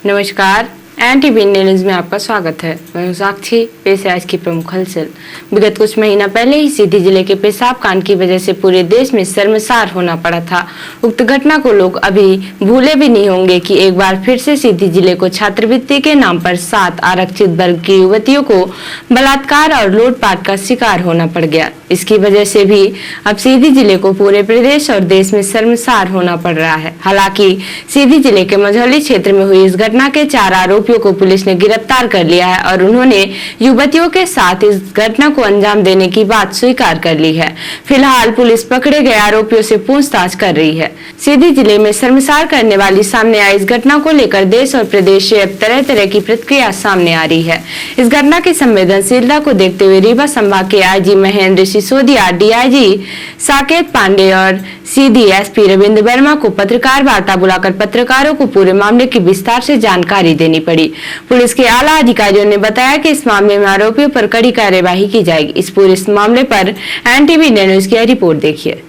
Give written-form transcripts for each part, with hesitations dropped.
नमस्कार, NTV news में आपका स्वागत है। मैं हूं साक्षी। पेश है आज की प्रमुख हलचल। विगत कुछ महीना पहले ही सीधी जिले के पेशाब कांड की वजह से पूरे देश में शर्मसार होना पड़ा था। उक्त घटना को लोग अभी भूले भी नहीं होंगे कि एक बार फिर से सीधी जिले को छात्रवृत्ति के नाम पर 7 आरक्षित वर्ग की युवतियों को बलात्कार और लूटपाट का शिकार होना पड़ गया। इसकी वजह से भी अब सीधी जिले को पूरे प्रदेश और देश में शर्मसार होना पड़ रहा है। हालांकि सीधी जिले के मझौली क्षेत्र में हुई इस घटना के 4 आरोपियों को पुलिस ने गिरफ्तार कर लिया है और उन्होंने युवतियों के साथ इस घटना को अंजाम देने की बात स्वीकार कर ली है। फिलहाल पुलिस पकड़े गए आरोपियों से पूछताछ कर रही है। सीधी जिले में शर्मसार करने वाली सामने आई इस घटना को लेकर देश और प्रदेश से अब तरह तरह की प्रतिक्रिया सामने आ रही है। इस घटना की संवेदनशीलता को देखते हुए रीवा संभाग के आईजी महेंद्र सिसोदिया, डीआईजी साकेत पांडे और सीधी एसपी रविंद्र वर्मा को पत्रकार वार्ता बुलाकर पत्रकारों को पूरे मामले की विस्तार से जानकारी देनी पड़ी। पुलिस के आला अधिकारियों ने बताया कि इस मामले में आरोपियों पर कड़ी कार्यवाही की जाएगी। इस पूरे मामले पर NTV न्यूज की रिपोर्ट देखिए।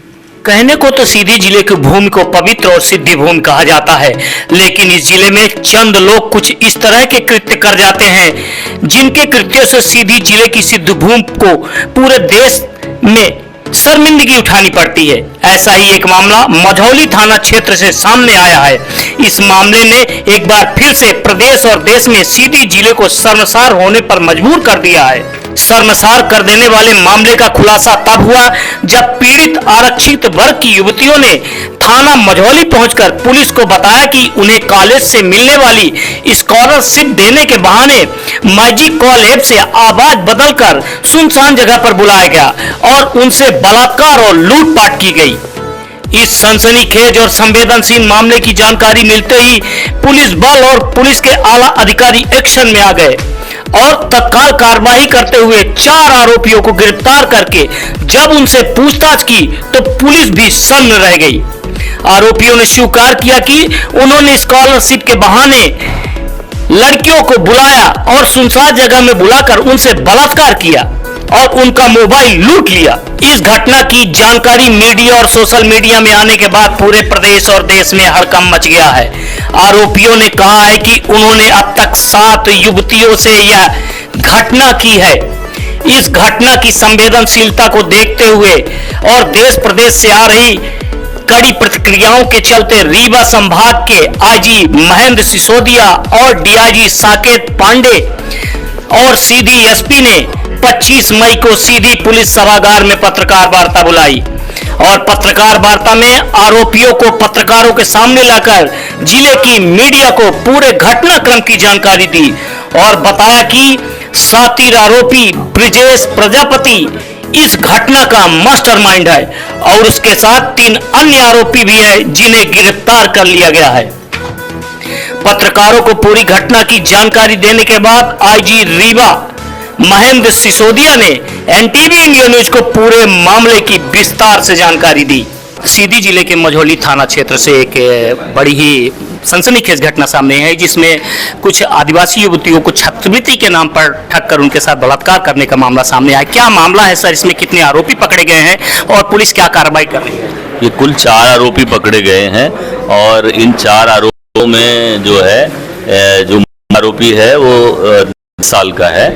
कहने को तो सीधी जिले की भूमि को पवित्र और सिद्धि भूमि कहा जाता है, लेकिन इस जिले में चंद लोग कुछ इस तरह के कृत्य कर जाते हैं जिनके कृत्यों से सीधी जिले की सिद्ध भूमि को पूरे देश में शर्मिंदगी उठानी पड़ती है। ऐसा ही एक मामला मझौली थाना क्षेत्र से सामने आया है। इस मामले ने एक बार फिर से प्रदेश और देश में सीधी जिले को शर्मसार होने पर मजबूर कर दिया है। शर्मसार कर देने वाले मामले का खुलासा तब हुआ जब पीड़ित आरक्षित वर्ग की युवतियों ने थाना मझौली पहुंचकर पुलिस को बताया कि उन्हें कॉलेज से मिलने वाली स्कॉलरशिप देने के बहाने मैजिक कॉल ऐप से आवाज बदलकर सुनसान जगह पर बुलाया गया और उनसे बलात्कार और लूटपाट की गई। इस सनसनीखेज और संवेदनशील मामले की जानकारी मिलते ही पुलिस बल और पुलिस के आला अधिकारी एक्शन में आ गए और तत्काल कार्रवाई करते हुए 4 आरोपियों को गिरफ्तार करके जब उनसे पूछताछ की तो पुलिस भी सन्न रह गई। आरोपियों ने स्वीकार किया कि उन्होंने स्कॉलरशिप के बहाने लड़कियों को बुलाया और सुनसान जगह में बुलाकर उनसे बलात्कार किया और उनका मोबाइल लूट लिया। इस घटना की जानकारी मीडिया और सोशल मीडिया में आने के बाद पूरे प्रदेश और देश में हड़कंप मच गया है। आरोपियों ने कहा है कि उन्होंने अब तक 7 युवतियों से यह घटना की है। इस घटना की संवेदनशीलता को देखते हुए और देश प्रदेश से आ रही कड़ी प्रतिक्रियाओं के चलते रीवा संभाग के आईजी महेंद्र सिसोदिया और डीआईजी साकेत पांडे और सीधी एसपी ने 25 मई को सीधी पुलिस सभागार में पत्रकार वार्ता बुलाई और पत्रकार वार्ता में आरोपियों को पत्रकारों के सामने लाकर जिले की मीडिया को पूरे घटनाक्रम की जानकारी दी और बताया कि सातिर आरोपी ब्रिजेश प्रजापति इस घटना का मास्टरमाइंड है और उसके साथ 3 अन्य आरोपी भी है जिन्हें गिरफ्तार कर लिया गया है। पत्रकारों को पूरी घटना की जानकारी देने के बाद आईजी रीवा महेंद्र सिसोदिया ने NTV न्यूज को पूरे मामले की विस्तार से जानकारी दी। सीधी जिले के मझौली थाना क्षेत्र से एक बड़ी ही सनसनीखेज घटना सामने है जिसमें कुछ आदिवासी युवतियों को छात्रवृत्ति के नाम पर ठग कर उनके साथ बलात्कार करने का मामला सामने आया। क्या मामला है सर? इसमें कितने आरोपी पकड़े गए हैं और पुलिस क्या कार्रवाई कर रही है? ये कुल 4 आरोपी पकड़े गए हैं और इन 4 आरोपियों में जो है जो आरोपी है वो 10 साल का है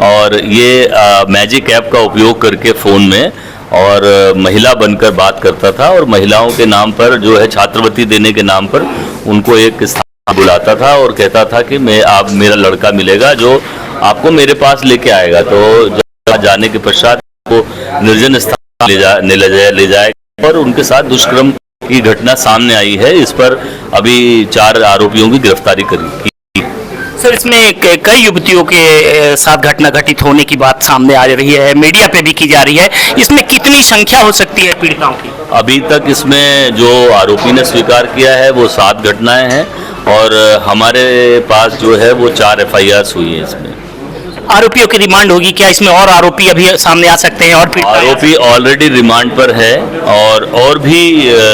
और ये मैजिक ऐप का उपयोग करके फ़ोन में और महिला बनकर बात करता था और महिलाओं के नाम पर जो है छात्रवृत्ति देने के नाम पर उनको एक स्थान बुलाता था और कहता था कि आप मेरा लड़का मिलेगा जो आपको मेरे पास लेके आएगा। तो जब जाने के पश्चात को निर्जन स्थान ले जाए और उनके साथ दुष्कर्म की घटना सामने आई है। इस पर अभी 4 आरोपियों की गिरफ्तारी करी। सर, इसमें कई युवतियों के साथ घटना घटित होने की बात सामने आ रही है, मीडिया पे भी की जा रही है। इसमें कितनी संख्या हो सकती है पीड़िताओं की? अभी तक इसमें जो आरोपी ने स्वीकार किया है वो 7 घटनाएं हैं और हमारे पास जो है वो 4 FIRs हुई है। इसमें आरोपियों की रिमांड होगी क्या? इसमें और आरोपी अभी सामने आ सकते हैं? और आरोपी ऑलरेडी रिमांड पर है और भी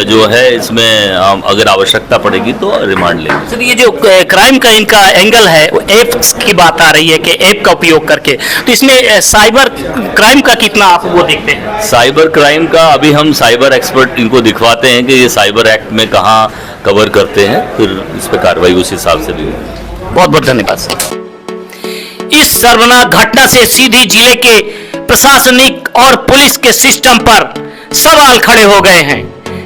जो है इसमें अगर आवश्यकता पड़ेगी तो रिमांड लेंगे। सर, ये जो क्राइम का इनका एंगल है वो ऐप की बात आ रही है कि ऐप का उपयोग करके, तो इसमें साइबर क्राइम का कितना आप वो देखते हैं? साइबर क्राइम का अभी हम साइबर एक्सपर्ट इनको दिखवाते हैं कि ये साइबर एक्ट में कहाँ कवर करते हैं, फिर इस पर कार्रवाई उस हिसाब से भी होगी। बहुत बहुत धन्यवाद सर। इस शर्मनाक घटना से सीधी जिले के प्रशासनिक और पुलिस के सिस्टम पर सवाल खड़े हो गए हैं।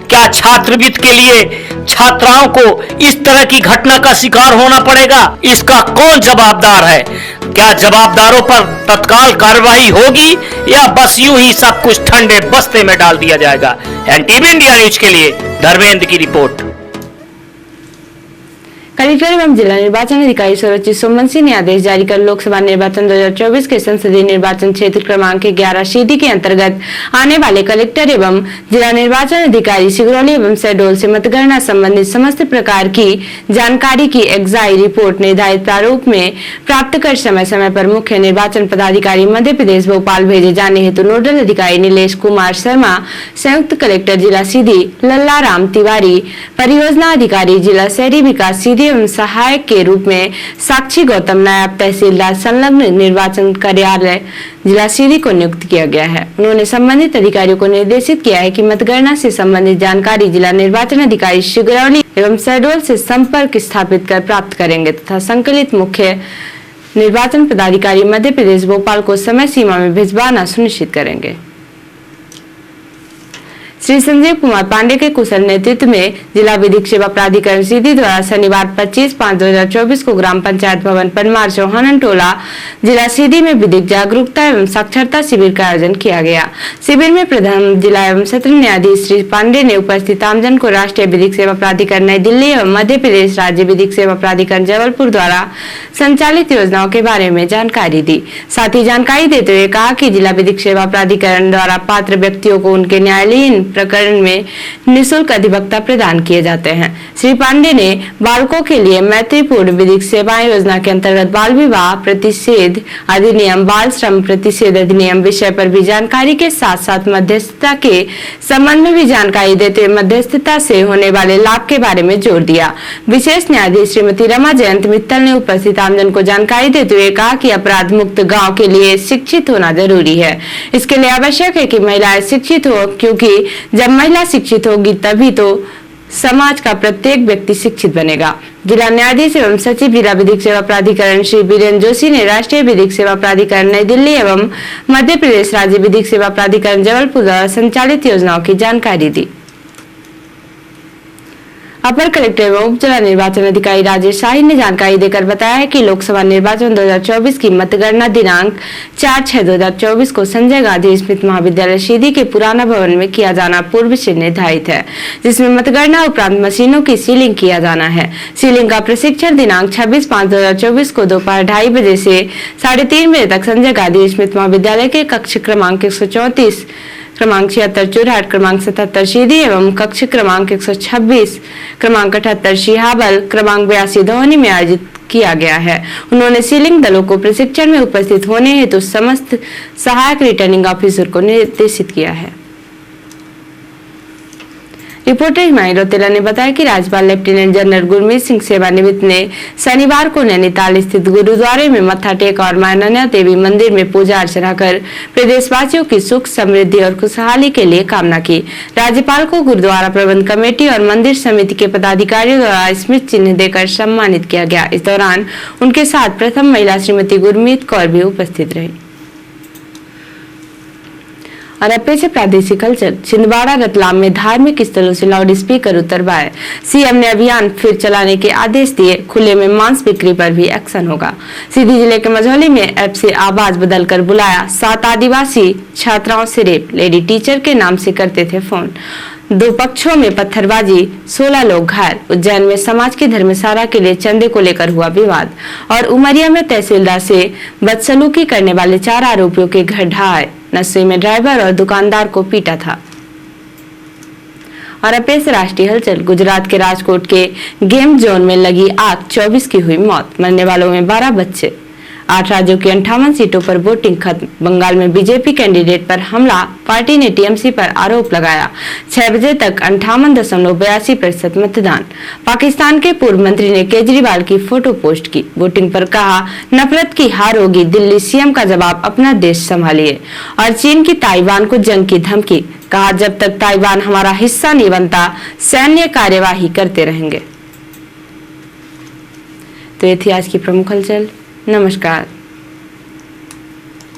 क्या छात्रवृत्ति के लिए छात्राओं को इस तरह की घटना का शिकार होना पड़ेगा? इसका कौन जवाबदार है? क्या जवाबदारों पर तत्काल कार्रवाई होगी या बस यूं ही सब कुछ ठंडे बस्ते में डाल दिया जाएगा? एनटीवी इंडिया न्यूज के लिए धर्मेंद्र की रिपोर्ट। कलेक्टर एवं जिला निर्वाचन अधिकारी स्वरचित सोमन सिंह ने आदेश जारी कर लोकसभा निर्वाचन 2024 के संसदीय निर्वाचन क्षेत्र क्रमांक 11 सीधी के अंतर्गत आने वाले कलेक्टर एवं जिला निर्वाचन अधिकारी सिगरौली एवं शहडोल से मतगणना संबंधित समस्त प्रकार की जानकारी की एक्साई रिपोर्ट निर्धारित प्रारूप में प्राप्त कर समय समय पर मुख्य निर्वाचन पदाधिकारी मध्य प्रदेश भोपाल भेजे जाने हेतु नोडल अधिकारी नीलेश कुमार शर्मा, संयुक्त कलेक्टर जिला सीधी लल्ला राम तिवारी, परियोजना अधिकारी जिला शहरी विकास सीधी एवं सहायक के रूप में साक्षी गौतम नायब तहसीलदार संलग्न निर्वाचन कार्यालय जिला सीधी को नियुक्त किया गया है। उन्होंने संबंधित अधिकारियों को निर्देशित किया है कि मतगणना से संबंधित जानकारी जिला निर्वाचन अधिकारी सिगरौली एवं शहडोल से संपर्क स्थापित कर प्राप्त करेंगे तथा संकलित मुख्य निर्वाचन पदाधिकारी मध्य प्रदेश भोपाल को समय सीमा में भिजवाना सुनिश्चित करेंगे। श्री संजीव कुमार पांडे के कुशल नेतृत्व में जिला विधिक सेवा प्राधिकरण सीधी द्वारा शनिवार 25/5/2024 को ग्राम पंचायत भवन पनमार चौहानन टोला जिला सीधी में विधिक जागरूकता एवं साक्षरता शिविर का आयोजन किया गया। शिविर में प्रधान जिला एवं सत्र न्यायाधीश श्री पांडे ने उपस्थित आमजन को राष्ट्रीय विधिक सेवा प्राधिकरण नई दिल्ली एवं मध्य प्रदेश राज्य विधिक सेवा प्राधिकरण जबलपुर द्वारा संचालित योजनाओं के बारे में जानकारी दी। साथ ही जानकारी देते हुए कहा कि जिला विधिक सेवा प्राधिकरण द्वारा पात्र व्यक्तियों को उनके न्यायालयीन प्रकरण में निःशुल्क अधिवक्ता प्रदान किए जाते हैं। श्री पांडे ने बालकों के लिए मैत्रीपूर्ण विधिक सेवाएं योजना के अंतर्गत बाल विवाह प्रतिषेध अधिनियम, बाल श्रम प्रतिषेध अधिनियम विषय पर भी जानकारी के साथ साथ मध्यस्थता के संबंध में भी जानकारी देते हुए मध्यस्थता से होने वाले लाभ के बारे में जोर दिया। विशेष न्यायाधीश श्रीमती रमा जयंत मित्तल ने उपस्थित आमजन को जानकारी देते हुए कहा कि अपराध मुक्त गाँव के लिए शिक्षित होना जरूरी है। इसके लिए आवश्यक है कि महिलाएं शिक्षित हो, क्योंकि जब महिला शिक्षित होगी तभी तो समाज का प्रत्येक व्यक्ति शिक्षित बनेगा। जिला न्यायाधीश एवं सचिव जिला विधिक सेवा प्राधिकरण श्री बीरेन्द्र जोशी ने राष्ट्रीय विधिक सेवा प्राधिकरण नई दिल्ली एवं मध्य प्रदेश राज्य विधिक सेवा प्राधिकरण जबलपुर द्वारा संचालित योजनाओं की जानकारी दी। अपर कलेक्टर एवं उप जिला निर्वाचन अधिकारी राजेश शाही ने जानकारी देकर बताया है कि लोकसभा निर्वाचन 2024 की मतगणना दिनांक 4/6/2024 को संजय गांधी स्मृति महाविद्यालय सीधी के पुराना भवन में किया जाना पूर्व से निर्धारित है, जिसमें मतगणना उपरांत मशीनों की सीलिंग किया जाना है। सीलिंग का प्रशिक्षण दिनांक 26/5/2024 को दोपहर 2:30 बजे से 3:30 बजे तक संजय गांधी स्मृति महाविद्यालय के कक्ष क्रमांक 134 क्रमांक 76 चुरहट क्रमांक 77 सीधी एवं कक्ष क्रमांक 126 क्रमांक 78 शिहाबल क्रमांक 82 धोनी में आयोजित किया गया है। उन्होंने सीलिंग दलों को प्रशिक्षण में उपस्थित होने हेतु समस्त सहायक रिटर्निंग ऑफिसर को निर्देशित किया है। रिपोर्टर हिमायत रौतेला ने बताया कि राज्यपाल लेफ्टिनेंट जनरल गुरमीत सिंह सेवानिवृत्त ने शनिवार को नैनीताल स्थित गुरुद्वारे में मत्था टेका और मां नैना देवी मंदिर में पूजा अर्चना कर प्रदेशवासियों की सुख समृद्धि और खुशहाली के लिए कामना की। राज्यपाल को गुरुद्वारा प्रबंध कमेटी और मंदिर समिति के पदाधिकारियों द्वारा स्मृति चिन्ह देकर सम्मानित किया गया। इस दौरान उनके साथ प्रथम महिला श्रीमती गुरमीत कौर भी उपस्थित रही। और अब पेश है प्रादेशिक हलचल। छिंदवाड़ा रतलाम में धार्मिक स्थलों से लाउड स्पीकर उतरवाए। सीएम ने अभियान फिर चलाने के आदेश दिए। खुले में मांस बिक्री पर भी एक्शन होगा। सीधी जिले के मझौली में ऐप से आवाज बदलकर बुलाया। 7 आदिवासी छात्राओं से रेप, लेडी टीचर के नाम से करते थे फोन। 2 पक्षों में पत्थरबाजी, 16 लोग घायल। उज्जैन में समाज की धर्मशाला के लिए चंदे को लेकर हुआ विवाद। और उमरिया में तहसीलदार से बदसलूकी करने वाले 4 आरोपियों के घर ढहाए। नशे में ड्राइवर और दुकानदार को पीटा था। और अब पेश राष्ट्रीय हलचल। गुजरात के राजकोट के गेम जोन में लगी आग, 24 की हुई मौत। मरने वालों में 12 बच्चे। 8 राज्यों की 58 सीटों पर वोटिंग खत्म। बंगाल में बीजेपी कैंडिडेट पर हमला, पार्टी ने टीएमसी पर आरोप लगाया। 6 बजे तक 58.82% मतदान। पाकिस्तान के पूर्व मंत्री ने केजरीवाल की फोटो पोस्ट की। वोटिंग पर कहा, नफरत की हार होगी, दिल्ली सीएम का जवाब, अपना देश संभालिए। और चीन की ताइवान को जंग की धमकी, कहा जब तक ताइवान हमारा हिस्सा नहीं बनता सैन्य कार्यवाही करते रहेंगे। तो ये थी आज की प्रमुख हलचल। नमस्कार।